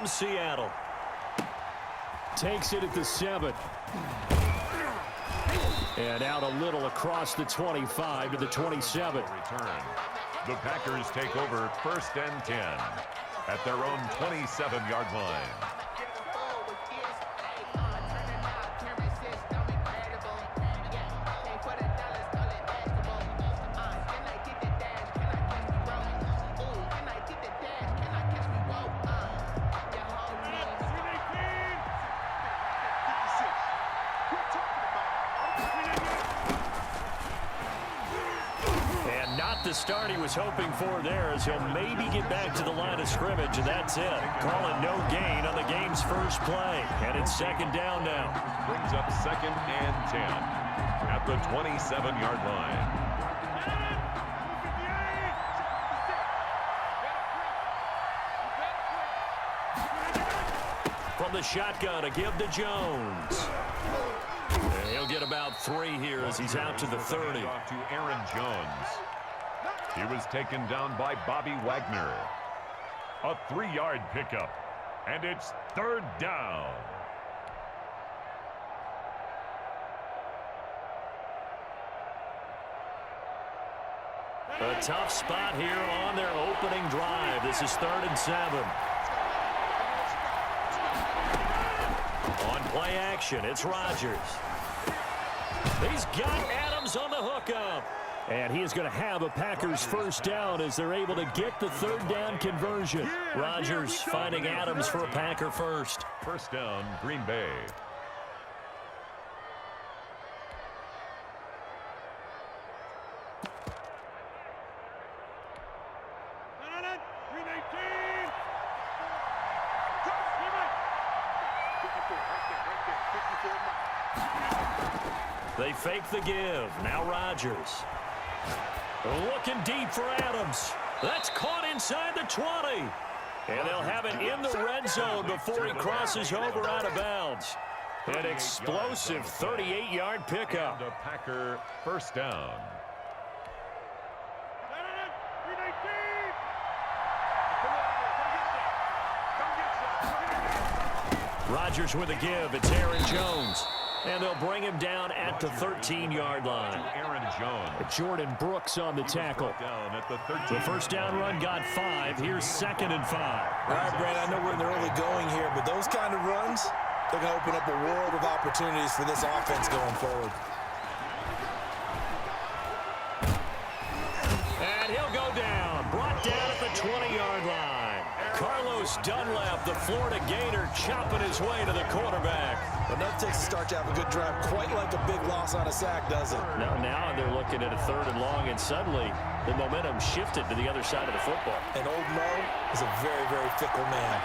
from Seattle. Takes it at the 7. And out a little across the 25 to the 27. Return. The Packers take over 1st and 10 at their own 27-yard line. The start he was hoping for there, as he'll maybe get back to the line of scrimmage, and that's it. Calling no gain on the game's first play, and it's 2nd down now. Brings up 2nd and 10 at the 27-yard line. From the shotgun, a give to Jones. And he'll get about 3 here as he's out to the 30. Off to Aaron Jones. He was taken down by Bobby Wagner. A 3-yard pickup, and it's 3rd down. A tough spot here on their opening drive. This is 3rd and 7. On play action, it's Rodgers. He's got Adams on the hookup. And he is going to have a Packers first down as they're able to get the 3rd down conversion. Rodgers finding Adams for a Packer first. First down, Green Bay. They fake the give. Now Rodgers. Looking deep for Adams. That's caught inside the 20. And they'll have it in the red zone before he crosses over out of bounds. An explosive 38-yard pickup. And a Packer first down. Rodgers with a give. It's Aaron Jones. And they'll bring him down at the 13-yard line. Aaron Jones. Jordan Brooks on the tackle. The first down run got 5. Here's 2nd and 5. All right, Brad, I know we're in the early going here, but those kind of runs, they're going to open up a world of opportunities for this offense going forward. And he'll go down. Brought down at the 20-yard line. Carlos Dunlap, the Florida Gator, chopping his way to the quarterback. But that takes a start to have a good drive, quite like a big loss on a sack, does it? Now they're looking at a 3rd and long, and suddenly the momentum shifted to the other side of the football. And old Mo is a very, very fickle man.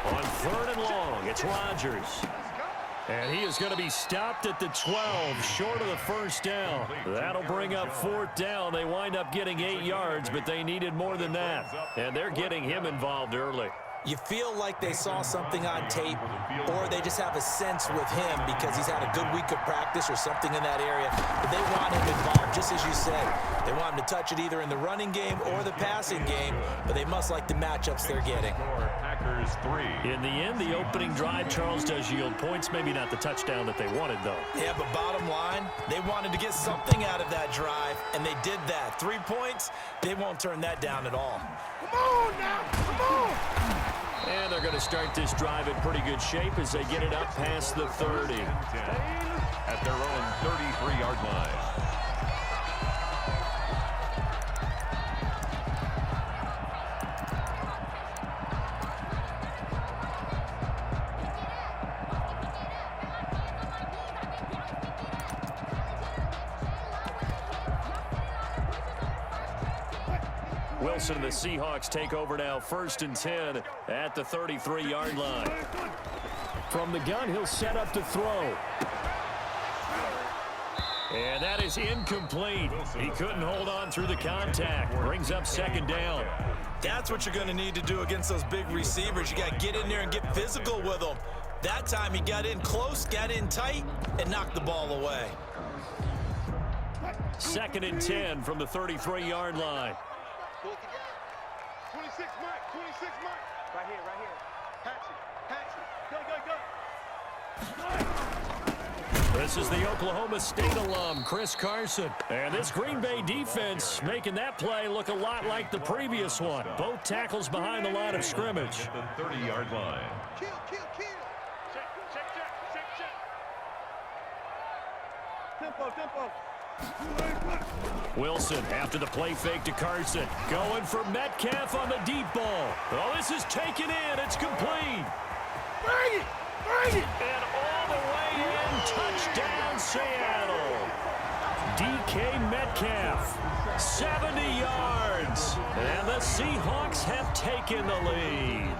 On 3rd and long, it's Rodgers. And he is going to be stopped at the 12, short of the first down. That'll bring up 4th down. They wind up getting 8 yards, but they needed more than that. And they're getting him involved early. You feel like they saw something on tape, or they just have a sense with him because he's had a good week of practice or something in that area. But they want him involved, just as you said. They want him to touch it either in the running game or the passing game, but they must like the matchups they're getting. Packers 3. In the end, the opening drive, Charles, does yield points. Maybe not the touchdown that they wanted, though. Yeah, but bottom line, they wanted to get something out of that drive, and they did that. 3 points, they won't turn that down at all. Come on now, come on! And they're going to start this drive in pretty good shape as they get it up past the 30. At their own 33-yard line. Wilson and the Seahawks take over now, 1st and 10 at the 33-yard line. From the gun, he'll set up to throw. And that is incomplete. He couldn't hold on through the contact. Brings up 2nd down. That's what you're going to need to do against those big receivers. You got to get in there and get physical with them. That time he got in close, got in tight, and knocked the ball away. 2nd and 10 from the 33-yard line. 26, Mike. 26, Mike. Right here, right here. Patch it. Go. This is the Oklahoma State alum, Chris Carson. And this Green Bay defense making that play look a lot like the previous one. Both tackles behind the line of scrimmage. The 30-yard line. Kill. Check. Tempo. Wilson after the play fake to Carson. Going for Metcalf on the deep ball. Oh, this is taken in. It's complete. Bring it. And all the way in. Touchdown, Seattle. DK Metcalf. 70 yards. And the Seahawks have taken the lead.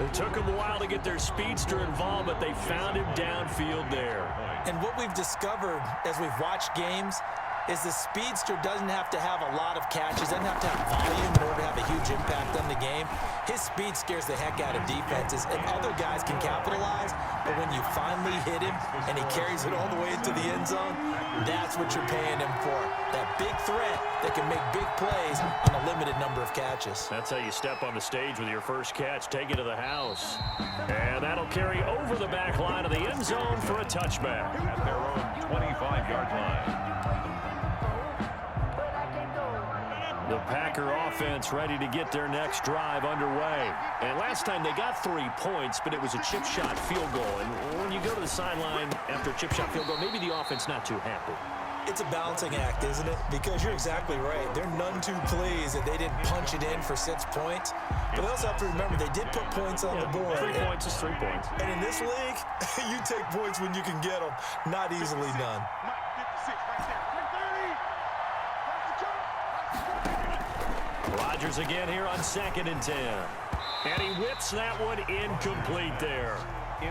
It took them a while to get their speedster involved, but they found him downfield there. And what we've discovered as we've watched games is the speedster doesn't have to have a lot of catches, doesn't have to have volume in order to have a huge impact on the game. His speed scares the heck out of defenses, and other guys can capitalize, but when you finally hit him and he carries it all the way into the end zone, that's what you're paying him for. That big threat that can make big plays on a limited number of catches. That's how you step on the stage with your first catch. Take it to the house. And that'll carry over the back line of the end zone for a touchback. At their own 25-yard line. The Packer offense ready to get their next drive underway. And last time they got 3 points, but it was a chip shot field goal. And when you go to the sideline after a chip shot field goal, maybe the offense not too happy. It's a balancing act, isn't it? Because you're exactly right. They're none too pleased that they didn't punch it in for 6 points. But they also have to remember they did put points on the board. 3 points is 3 points. And in this league, you take points when you can get them. Not easily done. Mike, 56, right there. 30. Rodgers again here on 2nd and 10. And he whips that one incomplete there.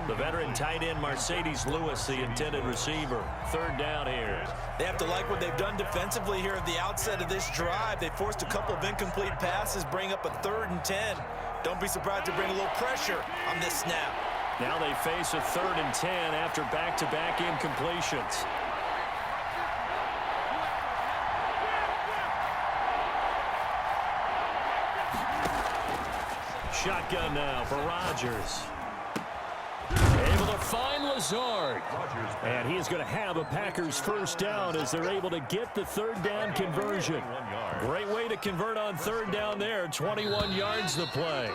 The veteran tight end Mercedes Lewis, the intended receiver. 3rd down here. They have to like what they've done defensively here at the outset of this drive. They forced a couple of incomplete passes, bring up a 3rd and 10. Don't be surprised to bring a little pressure on this snap. Now they face a 3rd and 10 after back-to-back incompletions. Shotgun now for Rodgers. Able to find Lazard. And he is going to have a Packers first down as they're able to get the 3rd down conversion. Great way to convert on 3rd down there. 21 yards the play.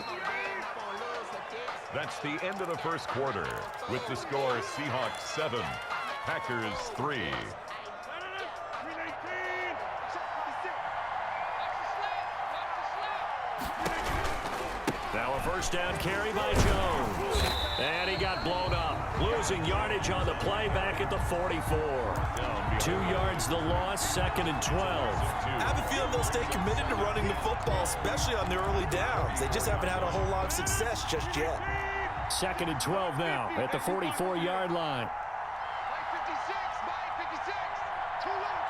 That's the end of the first quarter. With the score, Seahawks 7, Packers 3. Now a first down carry by Jones. And he got blown up. Losing yardage on the play back at the 44. 2 yards the loss, 2nd and 12. I have a feeling they'll stay committed to running the football, especially on their early downs. They just haven't had a whole lot of success just yet. 2nd and 12 now at the 44-yard line. Mike, 56. Mike, 56. Too late.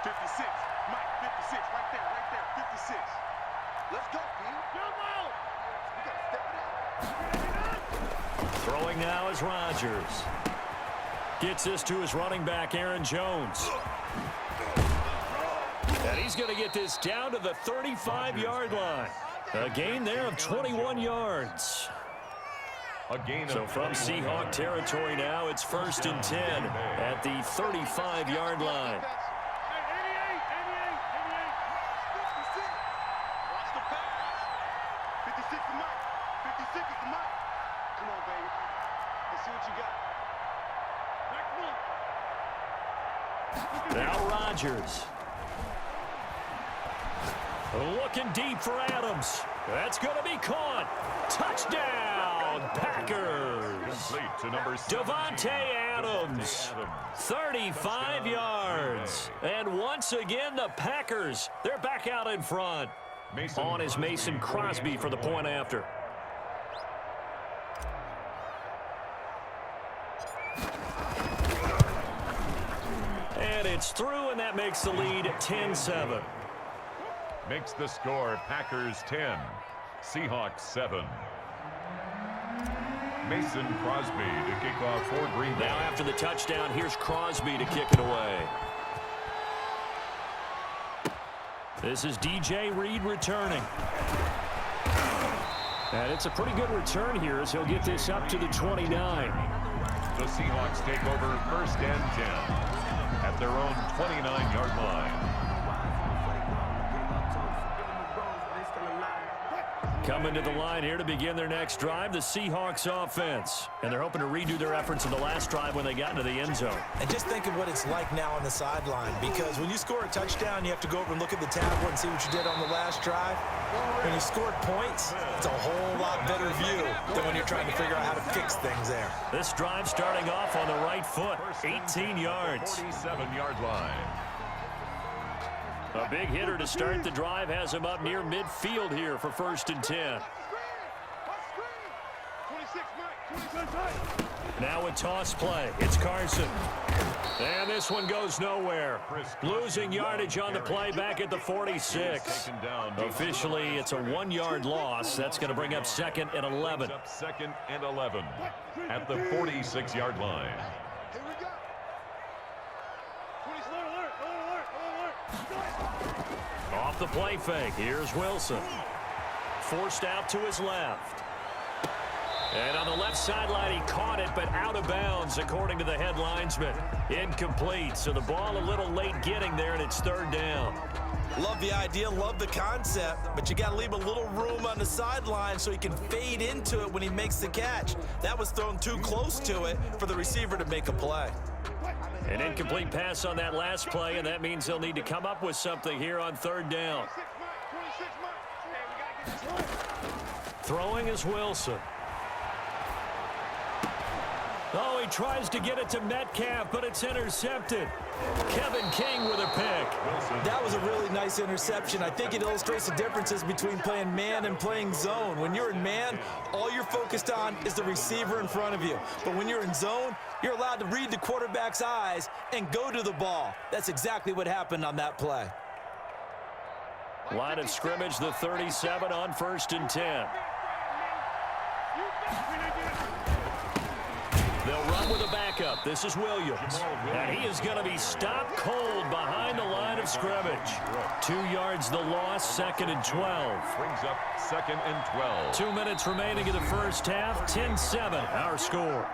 56. Mike, 56. Right there. 56. Let's go, man. Jump out. We got to step it up. Throwing now is Rodgers. Gets this to his running back, Aaron Jones. And he's going to get this down to the 35-yard line. A gain there of 21 yards. A gain So of from Seahawk territory now, it's 1st and 10 at the 35-yard line. Now Rodgers. Looking deep for Adams. That's going to be caught. Touchdown, Packers. to number 17, Davante Adams, 35 yards. And once again, the Packers, they're back out in front. On is Mason Crosby for the point after. And it's through, and that makes the lead 10-7. Makes the score Packers 10, Seahawks 7. Mason Crosby to kick off for Green Bay. Now after the touchdown, here's Crosby to kick it away. This is DJ Reed returning. And it's a pretty good return here as he'll get this up to the 29. The Seahawks take over 1st and 10 at their own 29-yard line. Coming to the line here to begin their next drive, the Seahawks offense. And they're hoping to redo their efforts in the last drive when they got into the end zone. And just think of what it's like now on the sideline, because when you score a touchdown, you have to go over and look at the tablet and see what you did on the last drive. When you scored points, it's a whole lot better view than when you're trying to figure out how to fix things there. This drive starting off on the right foot, 18 yards. 47-yard line. A big hitter to start the drive has him up near midfield here for 1st and 10. Now a toss play. It's Carson. And this one goes nowhere. Losing yardage on the play back at the 46. Officially, it's a 1-yard loss. That's going to bring up 2nd and 11. 2nd and 11 at the 46-yard line. Off the play fake, here's Wilson. Forced out to his left. And on the left sideline, he caught it, but out of bounds, according to the head linesman. Incomplete, so the ball a little late getting there, and it's 3rd down. Love the idea, love the concept, but you got to leave a little room on the sideline so he can fade into it when he makes the catch. That was thrown too close to it for the receiver to make a play. An incomplete pass on that last play, and that means they'll need to come up with something here on 3rd down. Throwing is Wilson. Oh, he tries to get it to Metcalf, but it's intercepted. Kevin King with a pick. That was a really nice interception. I think it illustrates the differences between playing man and playing zone. When you're in man, all you're focused on is the receiver in front of you. But when you're in zone, you're allowed to read the quarterback's eyes and go to the ball. That's exactly what happened on that play. Line of scrimmage, the 37 on 1st and 10. They'll run with a backup. This is Williams. And he is going to be stopped cold behind the line of scrimmage. 2 yards the loss, 2nd and 12. Brings up 2nd and 12. 2 minutes remaining in the first half. 10-7, our score.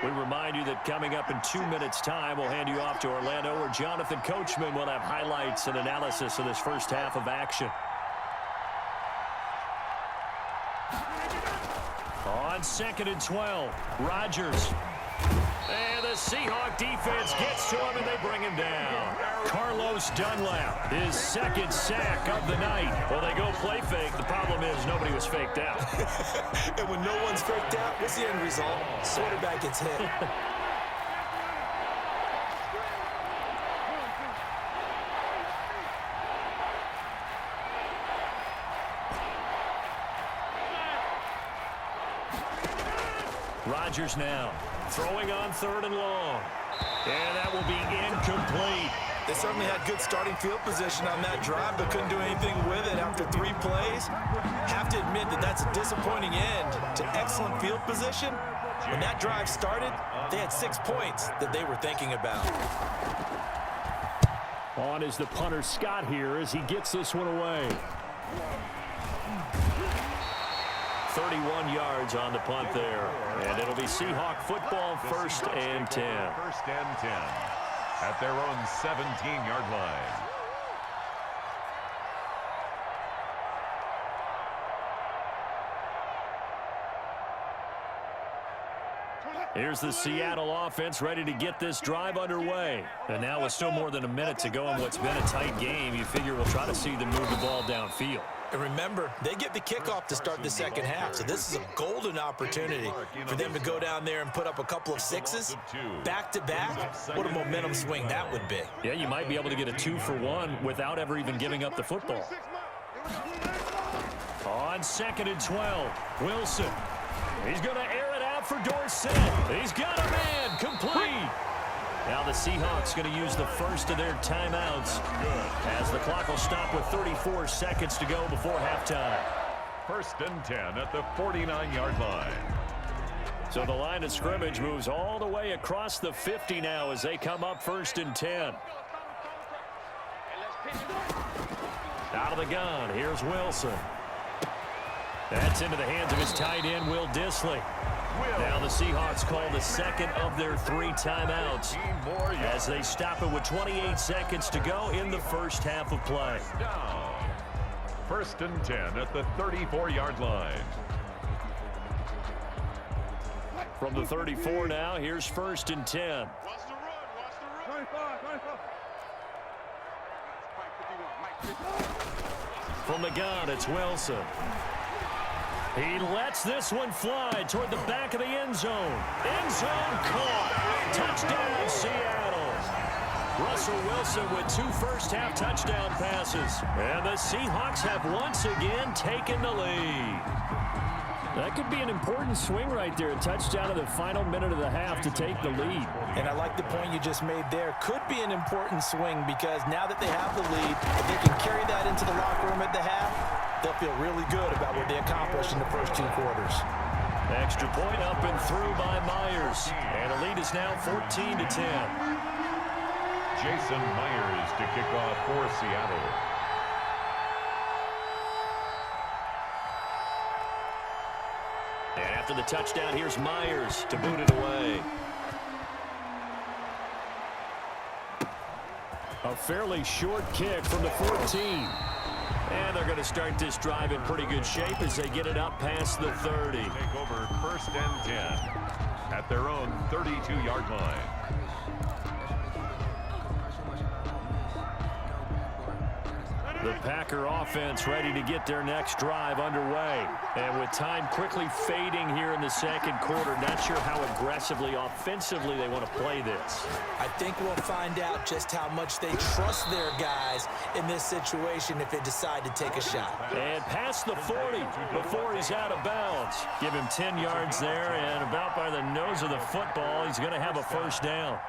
We remind you that coming up in 2 minutes' time, we'll hand you off to Orlando, where Jonathan Coachman will have highlights and analysis of this first half of action. On 2nd and 12, Rodgers. And the Seahawk defense gets to him, and they bring him down. Carlos Dunlap, his 2nd sack of the night. Well, they go play fake. The problem is nobody was faked out. And when no one's faked out, what's the end result? Quarterback gets hit. Rodgers now throwing on 3rd and long. And that will be incomplete. They certainly had good starting field position on that drive, but couldn't do anything with it after 3 plays. Have to admit that that's a disappointing end to excellent field position. When that drive started, they had 6 points that they were thinking about. On is the punter Scott here as he gets this one away. 31 yards on the punt there. And it'll be Seahawk football, 1st and 10. 1st and 10 at their own 17-yard line. Here's the Seattle offense ready to get this drive underway. And now with still more than a minute to go in what's been a tight game, you figure we'll try to see them move the ball downfield. And remember, they get the kickoff to start the second half, so this is a golden opportunity for them to go down there and put up a couple of 6s back-to-back. What a momentum swing that would be. Yeah, you might be able to get a 2-for-1 without ever even giving up the football. On 2nd and 12, Wilson. He's going to air it out for Dorsett. He's got a man complete. Now the Seahawks going to use the first of their timeouts as the clock will stop with 34 seconds to go before halftime. 1st and 10 at the 49-yard line. So the line of scrimmage moves all the way across the 50 now as they come up 1st and 10. Out of the gun, here's Wilson. That's into the hands of his tight end, Will Dissly. Now the Seahawks call the second of their 3 timeouts as they stop it with 28 seconds to go in the first half of play. 1st and 10 at the 34-yard line. From the 34 now, here's 1st and 10. Watch the run. Watch the run. 25. From the gun, it's Wilson. He lets this one fly toward the back of the end zone. End zone caught. Touchdown, Seattle. Russell Wilson with 2 first-half touchdown passes. And the Seahawks have once again taken the lead. That could be an important swing right there. A touchdown in the final minute of the half to take the lead. And I like the point you just made there. Could be an important swing because now that they have the lead, if they can carry that into the locker room at the half, they'll feel really good about what they accomplished in the first 2 quarters. Extra point up and through by Myers. And the lead is now 14-10. Jason Myers to kick off for Seattle. And after the touchdown, here's Myers to boot it away. A fairly short kick from the 14. And they're going to start this drive in pretty good shape as they get it up past the 30. Take over 1st and 10 at their own 32-yard line. The Packer offense ready to get their next drive underway. And with time quickly fading here in the second quarter, not sure how aggressively, offensively they want to play this. I think we'll find out just how much they trust their guys in this situation if they decide to take a shot. And past the 40 before he's out of bounds. Give him 10 yards there, and about by the nose of the football, he's going to have a first down.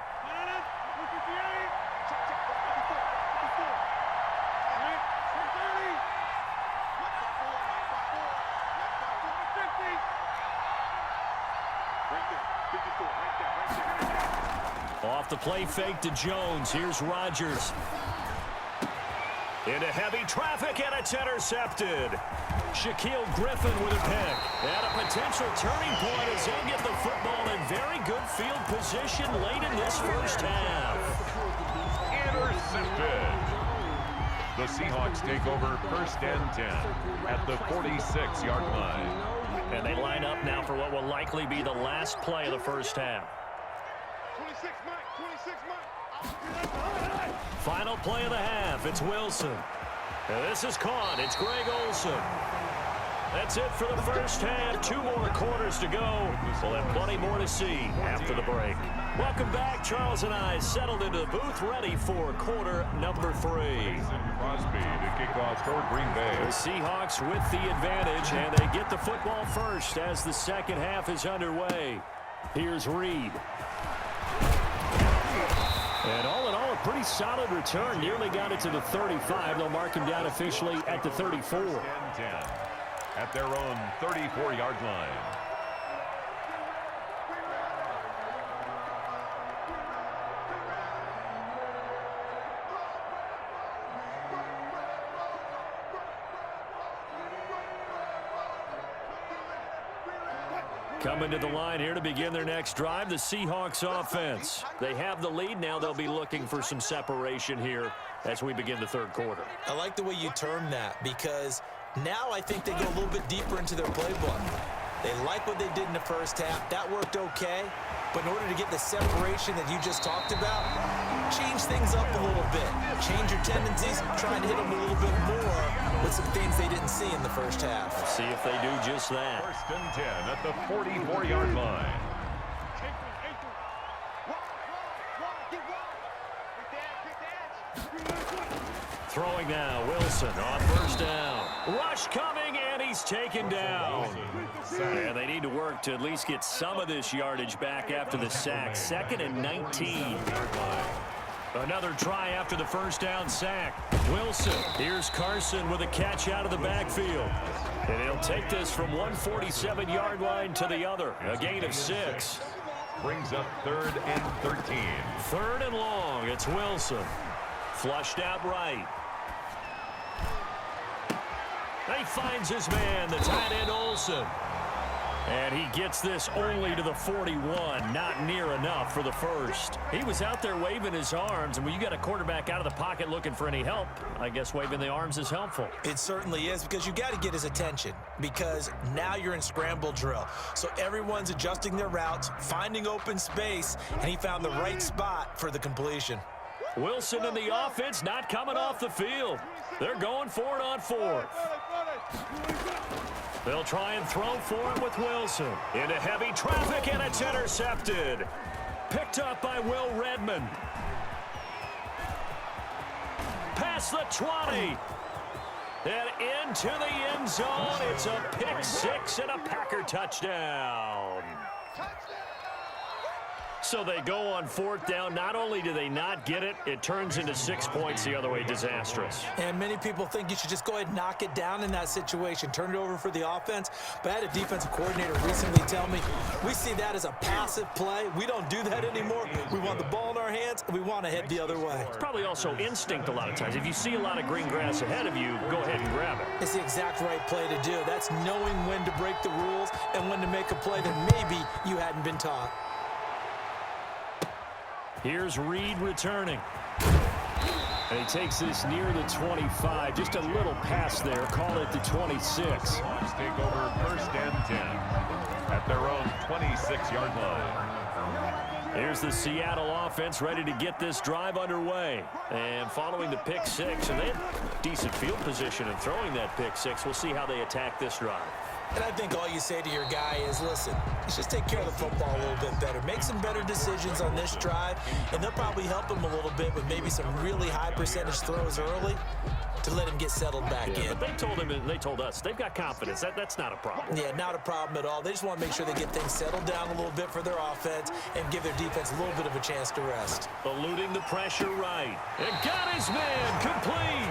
Off the play fake to Jones. Here's Rodgers. Into heavy traffic, and it's intercepted. Shaquille Griffin with a pick. And a potential turning point as they get the football in very good field position late in this first half. Intercepted. The Seahawks take over 1st and 10 at the 46-yard line. And they line up now for what will likely be the last play of the first half. 26 Mike. Final play of the half. It's Wilson. And this is caught. It's Greg Olsen. That's it for the first half. 2 more quarters to go. We'll have plenty more to see after the break. Welcome back. Charles and I settled into the booth ready for quarter number 3. Crosby to kick off for Green Bay. The Seahawks with the advantage, and they get the football first as the second half is underway. Here's Reed. And all in all, a pretty solid return. Nearly got it to the 35. They'll mark him down officially at the 34. 10 at their own 34-yard line. Coming to the line here to begin their next drive, the Seahawks offense. They have the lead. Now they'll be looking for some separation here as we begin the third quarter. I like the way you term that because now I think they go a little bit deeper into their playbook. They like what they did in the first half. That worked okay. But in order to get the separation that you just talked about, change things up a little bit. Change your tendencies, try and hit them a little bit more with some things they didn't see in the first half. See if they do just that. 1st and 10 at the 44-yard line. Throwing now, Wilson on first down. Rush coming, and he he's taken down. And they need to work to at least get some of this yardage back after the sack. 2nd and 19. Another try after the first down sack. Wilson. Here's Carson with a catch out of the backfield. And he'll take this from 147-yard line to the other. A gain of 6. Brings up 3rd and 13. 3rd and long. It's Wilson. Flushed out right. He finds his man, the tight end Olsen. And he gets this only to the 41. Not near enough for the first. He was out there waving his arms, and when you got a quarterback out of the pocket looking for any help, I guess waving the arms is helpful. It certainly is, because you got to get his attention, because now you're in scramble drill. So everyone's adjusting their routes, finding open space, and he found the right spot for the completion. Wilson and the offense not coming off the field. They're going for it on 4th. They'll try and throw for it with Wilson. Into heavy traffic, and it's intercepted. Picked up by Will Redmond. Past the 20. And into the end zone. It's a pick 6 and a Packer touchdown. So they go on 4th down. Not only do they not get it, it turns into 6 points the other way. Disastrous. And many people think you should just go ahead and knock it down in that situation. Turn it over for the offense. But I had a defensive coordinator recently tell me, we see that as a passive play. We don't do that anymore. We want the ball in our hands, and we want to head the other way. It's probably also instinct a lot of times. If you see a lot of green grass ahead of you, go ahead and grab it. It's the exact right play to do. That's knowing when to break the rules and when to make a play that maybe you hadn't been taught. Here's Reed returning. And he takes this near the 25. Just a little pass there. Call it the 26. Hawks take over 1st and 10 at their own 26-yard line. Here's the Seattle offense ready to get this drive underway. And following the pick 6, and they had decent field position in throwing that pick 6. We'll see how they attack this drive. And I think all you say to your guy is, listen, let's just take care of the football a little bit better. Make some better decisions on this drive, and they'll probably help him a little bit with maybe some really high percentage throws early to let him get settled back in. But they told him, and they told us, they've got confidence. That's not a problem. Yeah, not a problem at all. They just want to make sure they get things settled down a little bit for their offense and give their defense a little bit of a chance to rest. Eluding the pressure right. And got his man complete.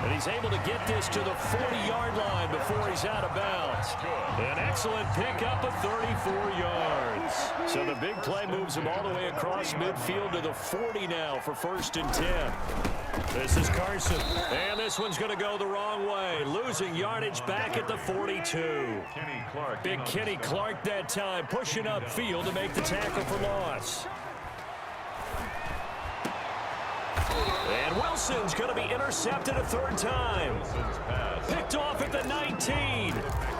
And he's able to get this to the 40-yard line before he's out of bounds. An excellent pickup of 34 yards. So the big play moves him all the way across midfield to the 40 now for 1st and 10. This is Carson. And this one's going to go the wrong way. Losing yardage back at the 42. Big Kenny Clark that time, pushing upfield to make the tackle for loss. And Wilson's going to be intercepted a 3rd time. Picked off at the 19.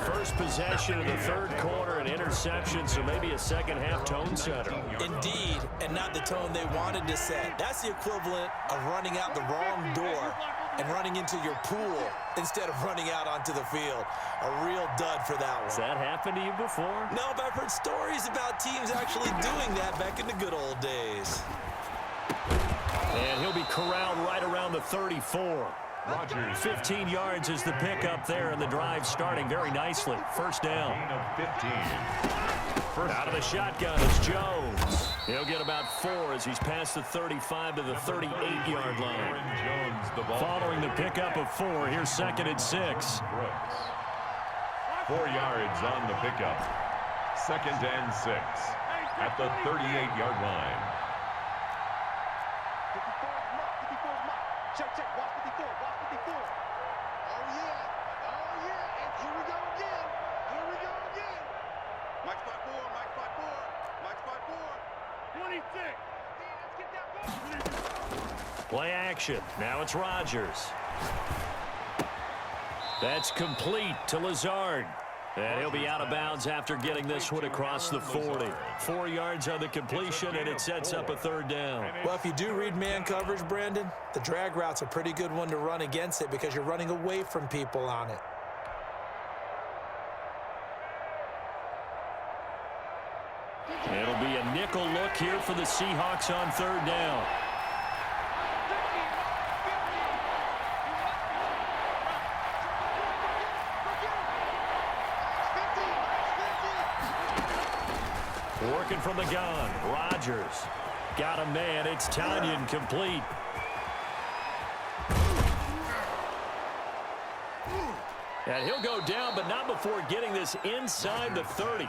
First possession of the 3rd quarter, an interception, so maybe a second-half tone setter. Indeed, and not the tone they wanted to set. That's the equivalent of running out the wrong door and running into your pool instead of running out onto the field. A real dud for that one. Has that happened to you before? No, but I've heard stories about teams actually doing that back in the good old days. And he'll be corralled right around the 34. 15 yards is the pickup there, and the drive starting very nicely. 1st down. Out of the shotgun is Jones. He'll get about 4 as he's past the 35 to the 38-yard line. Following the pickup of 4, here's 2nd and 6. 4 yards on the pickup. 2nd and 6 at the 38-yard line. Check, watch 54, watch 54. Oh, yeah, and here we go again. Mike spot 4, Mike spot 4. 26. Let's get that ball. Play action. Now it's Rodgers. That's complete to Lazard. And he'll be out of bounds after getting this one across the 40. 4 yards on the completion, and it sets up a 3rd down. Well, if you do read man coverage, Brandon, the drag route's a pretty good one to run against it because you're running away from people on it. It'll be a nickel look here for the Seahawks on 3rd down. Working from the gun. Rodgers. Got a man. It's Tanyan complete. And he'll go down, but not before getting this inside the 30.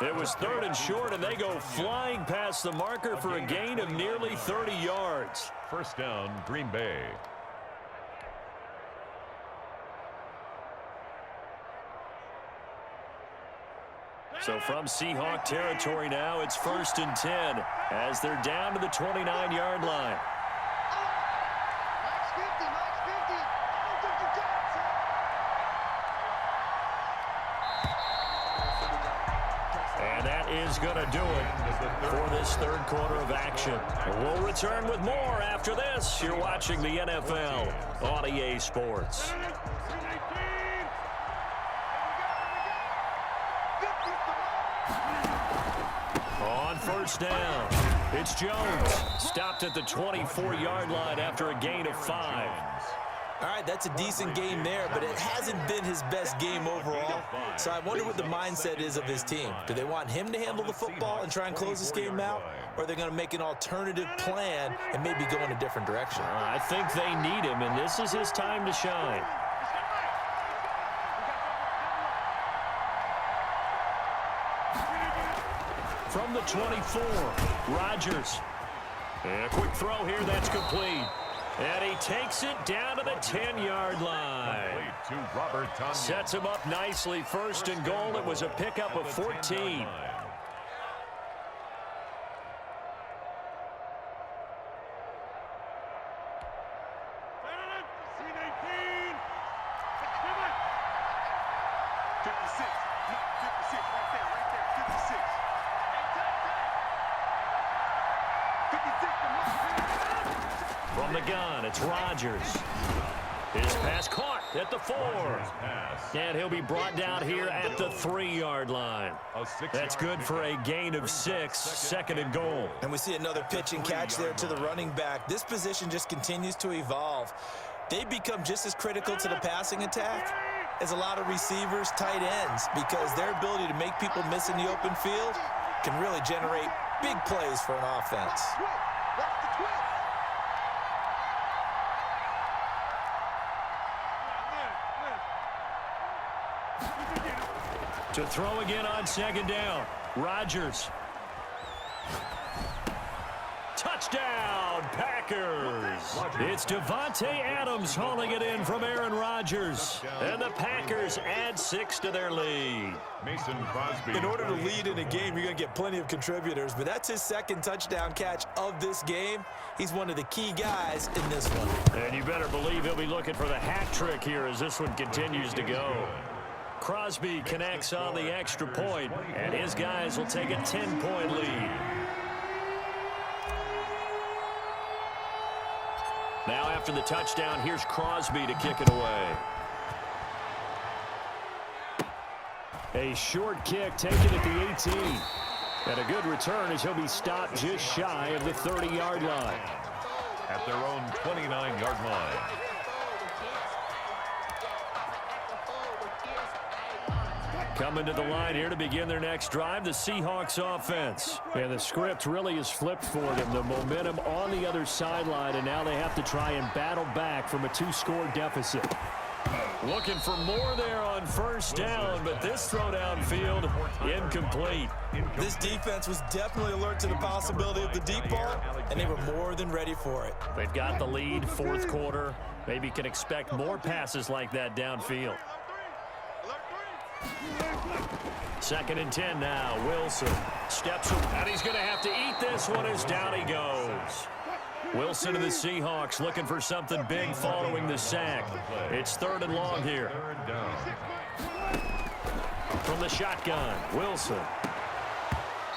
It was 3rd and short, and they go flying past the marker for a gain of nearly 30 yards. First down, Green Bay. So from Seahawk territory now, it's 1st and 10 as they're down to the 29-yard line. Max 50, Max 50. I don't think you got it, And that is going to do it for this 3rd quarter of action. We'll return with more after this. You're watching the NFL on EA Sports. On first down, it's Jones. Stopped at the 24-yard line after a gain of 5. All right, that's a decent game there, but it hasn't been his best game overall. So I wonder what the mindset is of his team. Do they want him to handle the football and try and close this game out? Or are they going to make an alternative plan and maybe go in a different direction? I think they need him, and this is his time to shine. From the 24, Rodgers. And a quick throw here, that's complete. And he takes it down to the 10-yard line. Sets him up nicely. 1st and goal. It was a pickup of 14. From the gun, it's Rodgers. His pass caught at the 4. And he'll be brought down here at the 3-yard line. That's good for a gain of 6, 2nd and goal. And we see another pitch and catch there to the running back. This position just continues to evolve. They become just as critical to the passing attack as a lot of receivers, tight ends, because their ability to make people miss in the open field can really generate big plays for an offense. To throw again on 2nd down. Rodgers. Touchdown, Packers. It's Devontae Adams hauling it in from Aaron Rodgers. And the Packers add 6 to their lead. Mason Crosby. In order to lead in a game, you're going to get plenty of contributors, but that's his 2nd touchdown catch of this game. He's one of the key guys in this one. And you better believe he'll be looking for the hat trick here as this one continues to go. Crosby connects on the extra point, and his guys will take a 10-point lead. Now after the touchdown, here's Crosby to kick it away. A short kick taken at the 18. And a good return as he'll be stopped just shy of the 30-yard line. At their own 29-yard line. Coming to the line here to begin their next drive, the Seahawks offense. And the script really is flipped for them. The momentum on the other sideline, and now they have to try and battle back from a 2-score deficit. Looking for more there on first down, but this throw downfield incomplete. This defense was definitely alert to the possibility of the deep ball, and they were more than ready for it. They've got the lead, 4th quarter. Maybe can expect more passes like that downfield. 2nd and 10 now. Wilson steps up, and he's going to have to eat this one as down he goes. Wilson and the Seahawks looking for something big following the sack. It's 3rd and long here. From the shotgun, Wilson.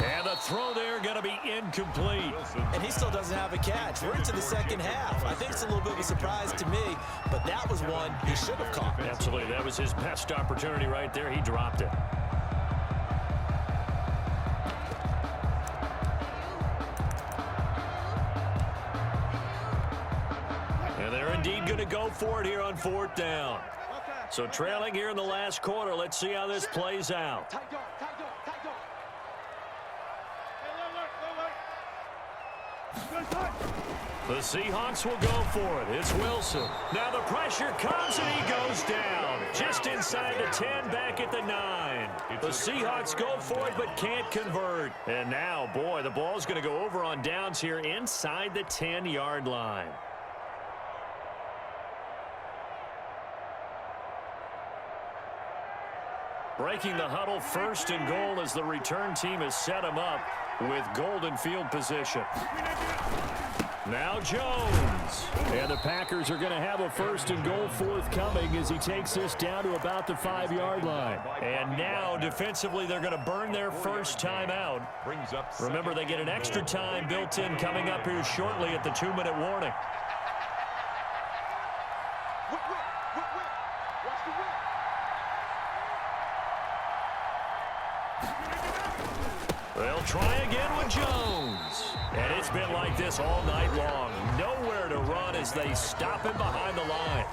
And the throw there going to be incomplete. And he still doesn't have a catch. We're into the 2nd half. I think it's a little bit of a surprise to me, but that was one he should have caught. Absolutely. That was his best opportunity right there. He dropped it. And they're indeed going to go for it here on 4th down. So trailing here in the last quarter. Let's see how this plays out. The Seahawks will go for it. It's Wilson. Now the pressure comes and he goes down. Just inside the 10, back at the 9. The Seahawks go for it but can't convert. And now, boy, the ball's going to go over on downs here inside the 10-yard line. Breaking the huddle, 1st and goal as the return team has set him up with golden field position. Now Jones. And the Packers are going to have a 1st and goal forthcoming as he takes this down to about the 5-yard line. And now defensively they're going to burn their first time out. Remember, they get an extra time built in coming up here shortly at the 2-minute warning. They'll try again with Jones. And it's been like this all night long. Nowhere to run as they stop him behind the line.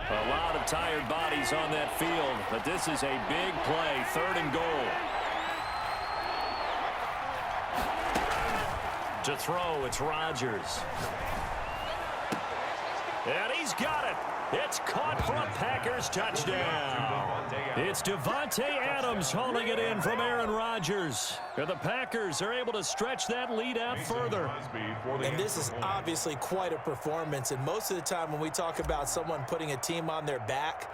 A lot of tired bodies on that field, but this is a big play, 3rd and goal. To throw, it's Rodgers. And he's got it. It's caught for a Packers touchdown. It's Davante Adams hauling it in from Aaron Rodgers. And the Packers are able to stretch that lead out further. And this is obviously quite a performance. And most of the time when we talk about someone putting a team on their back,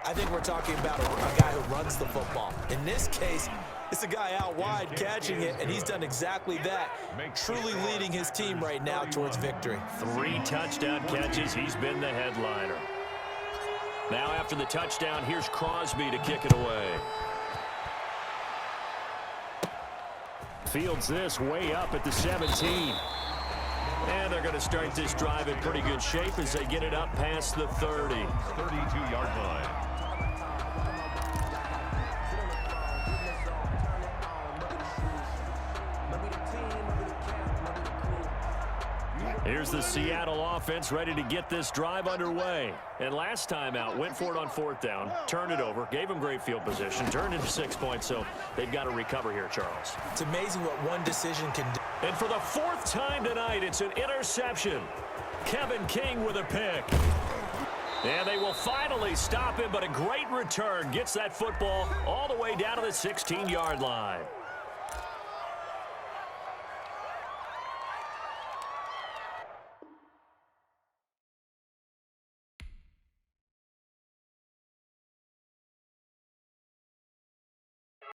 I think we're talking about a guy who runs the football. In this case, it's a guy out wide catching it, and he's done exactly that, truly leading his team right now towards victory. 3 touchdown catches. He's been the headliner. Now after the touchdown, here's Crosby to kick it away. Fields this way up at the 17. And they're going to start this drive in pretty good shape as they get it up past the 30. 32-yard line. Here's the Seattle offense ready to get this drive underway. And last time out, went for it on 4th down, turned it over, gave them great field position, turned into 6 points, so they've got to recover here, Charles. It's amazing what one decision can do. And for the 4th time tonight, it's an interception. Kevin King with a pick. And they will finally stop him, but a great return gets that football all the way down to the 16-yard line.